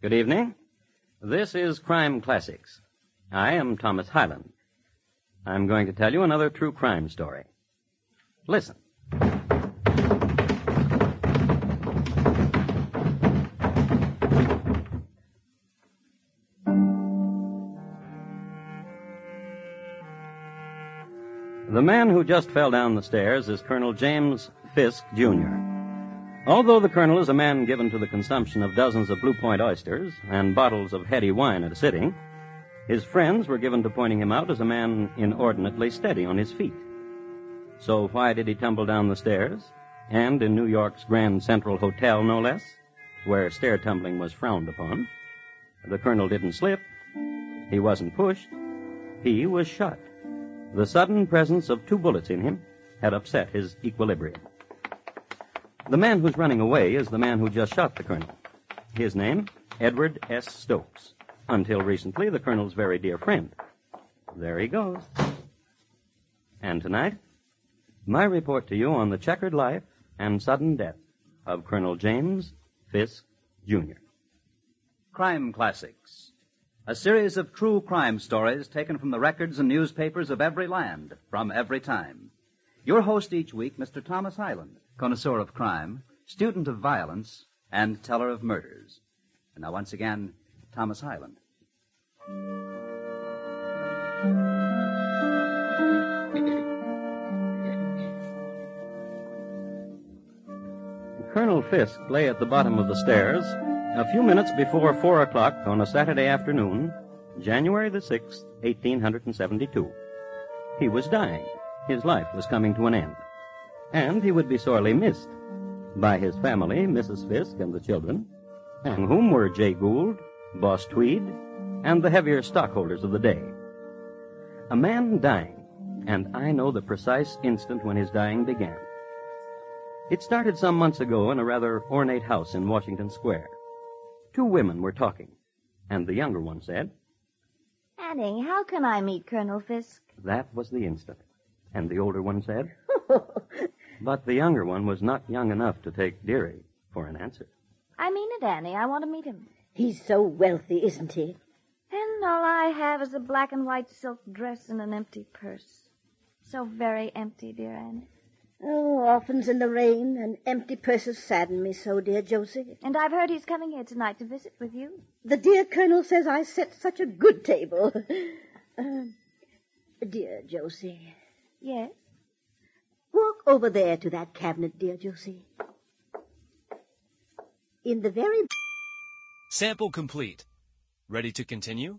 Good evening. This is Crime Classics. I am Thomas Hyland. I'm going to tell you another true crime story. Listen. The man who just fell down the stairs is Colonel James Fisk, Jr. Although the colonel is a man given to the consumption of dozens of Blue Point oysters and bottles of heady wine at a sitting, his friends were given to pointing him out as a man inordinately steady on his feet. So why did he tumble down the stairs, and in New York's Grand Central Hotel, no less, where stair tumbling was frowned upon? The colonel didn't slip. He wasn't pushed. He was shot. The sudden presence of 2 bullets in him had upset his equilibrium. The man who's running away is the man who just shot the colonel. His name, Edward S. Stokes. Until recently, the colonel's very dear friend. There he goes. And tonight, my report to you on the checkered life and sudden death of Colonel James Fisk, Jr. Crime Classics, a series of true crime stories taken from the records and newspapers of every land, from every time. Your host each week, Mr. Thomas Hyland, connoisseur of crime, student of violence, and teller of murders. And now, once again, Thomas Hyland. Colonel Fisk lay at the bottom of the stairs a few minutes before 4 o'clock on a Saturday afternoon, January the 6th, 1872. He was dying. His life was coming to an end. And he would be sorely missed by his family, Mrs. Fisk, and the children, among whom were Jay Gould, Boss Tweed, and the heavier stockholders of the day. A man dying, and I know the precise instant when his dying began. It started some months ago in a rather ornate house in Washington Square. 2 women were talking, and the younger one said, Annie, how can I meet Colonel Fisk? That was the instant. And the older one said, But the younger one was not young enough to take dearie for an answer. I mean it, Annie. I want to meet him. He's so wealthy, isn't he? And all I have is a black and white silk dress and an empty purse. So very empty, dear Annie. Oh, orphans in the rain and empty purses sadden me so, dear Josie. And I've heard he's coming here tonight to visit with you. The dear Colonel says I set such a good table. Dear Josie. Yes? Walk over there to that cabinet, dear Josie. In the very... Sample complete. Ready to continue?